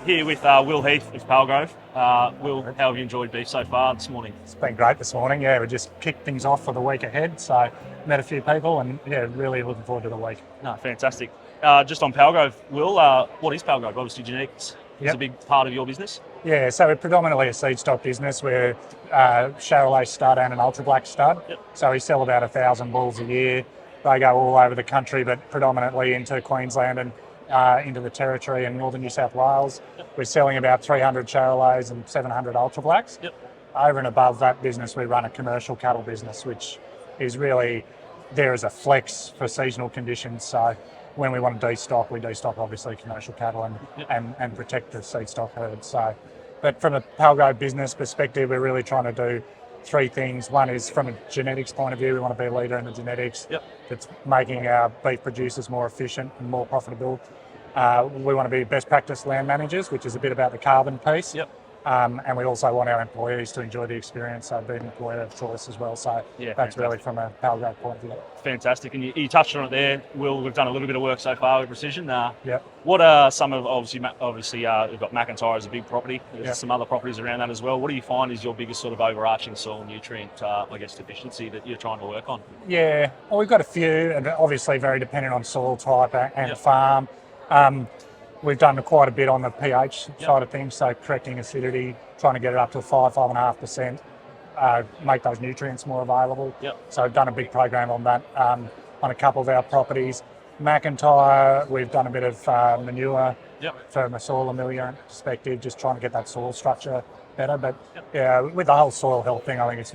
Here with Will Heath of Palgrove. Will, how have you enjoyed beef so far this morning? It's been great this morning. Yeah, we just kicked things off for the week ahead. So met a few people and yeah, really looking forward to the week. No, fantastic. Just on Palgrove, Will, what is Palgrove? Obviously genetics is a big part of your business. Yeah, so we're predominantly a seed stock business. We're Charolais stud and an ultra black stud. So we sell about 1,000 bulls a year. They go all over the country, but predominantly into Queensland and into the Territory and northern New South Wales. We're selling about 300 Charolais and 700 ultra blacks. Over and above that business, we run a commercial cattle business, which is really there as a flex for seasonal conditions. So when we want to destock, we destock obviously commercial cattle and protect the seed stock herd. So, but from a Palgrove business perspective, we're really trying to do three things. One is from a genetics point of view, we want to be a leader in the genetics that's making our beef producers more efficient and more profitable. We want to be best practice land managers, which is a bit about the carbon piece. And we also want our employees to enjoy the experience, so be an employer of choice as well. So that's really from a Palgrove point of view. Fantastic. And you touched on it there, Will. We've done a little bit of work so far with Precision. What are some of, obviously we've got McIntyre as a big property. There's some other properties around that as well. What do you find is your biggest sort of overarching soil nutrient, deficiency that you're trying to work on? Yeah, well, we've got a few, and obviously very dependent on soil type and farm. We've done quite a bit on the pH side of things, so correcting acidity, trying to get it up to 5.5%, make those nutrients more available. So we've done a big program on that on a couple of our properties. McIntyre, we've done a bit of manure from a soil ameliorant perspective, just trying to get that soil structure better. But yeah, with the whole soil health thing, I think it's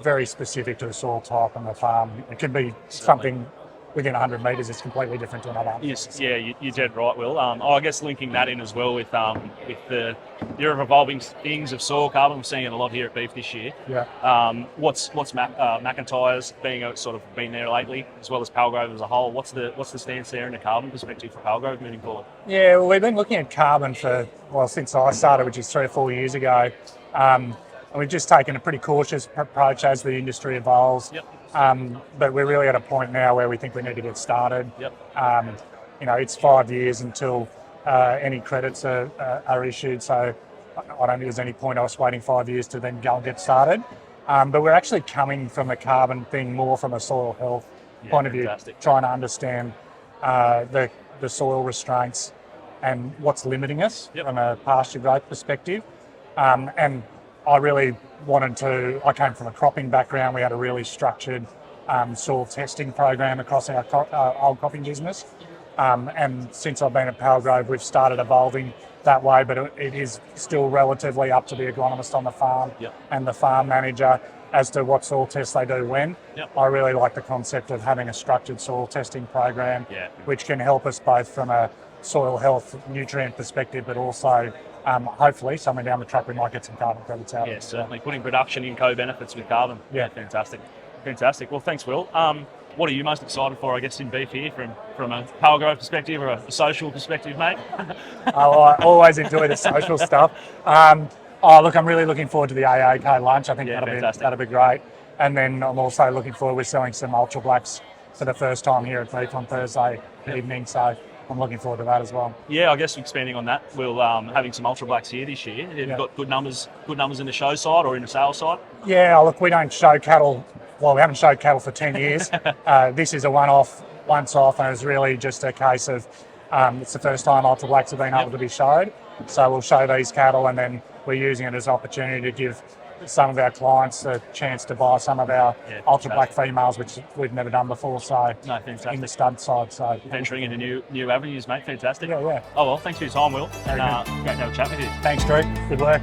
very specific to the soil type and the farm. It can be something within 100 metres is completely different to another. Yes, yeah, you're dead right, Will. I guess linking that in as well with the evolving things of soil carbon. We're seeing it a lot here at Beef this year. What's McIntyre's been there lately, as well as Palgrove as a whole? What's the stance there in a carbon perspective for Palgrove moving forward? Yeah, well, we've been looking at carbon since I started, which is 3 or 4 years ago. And we've just taken a pretty cautious approach as the industry evolves. But we're really at a point now where we think we need to get started. It's 5 years until any credits are issued, so I don't think there's any point us waiting 5 years to then go and get started. But we're actually coming from the carbon thing more from a soil health point of view, trying to understand the soil restraints and what's limiting us from a pasture growth perspective. And I really I came from a cropping background. We had a really structured soil testing program across our old cropping business. And since I've been at Palgrove, we've started evolving that way, but it is still relatively up to the agronomist on the farm and the farm manager as to what soil tests they do when. I really like the concept of having a structured soil testing program, which can help us both from a soil health nutrient perspective, but also hopefully somewhere down the track we might get some carbon credits out. Yeah, certainly. Putting production in co-benefits with carbon. Yeah, fantastic. Well, thanks, Will. What are you most excited for, I guess, in beef here from a Palgrove perspective or a social perspective, mate? I always enjoy the social stuff. Look, I'm really looking forward to the AAK lunch. I think that'll be great. And then I'm also looking forward, we're selling some ultra blacks for the first time here at Beef on Thursday evening. So I'm looking forward to that as well. Yeah, I guess expanding on that, we'll having some ultra blacks here this year. Have you got good numbers in the show side or in the sales side? Yeah, look, we don't show cattle. Well, we haven't showed cattle for 10 years. This is a once off, and it's really just a case of it's the first time ultra blacks have been able to be showed. So we'll show these cattle, and then we're using it as an opportunity to give some of our clients a chance to buy some of our ultra black females, which we've never done before. So in the stud side, so venturing into new avenues, mate. Fantastic. Yeah. Oh well, thanks for your time, Will, and great to have a chat with you. Thanks, Drew. Good work.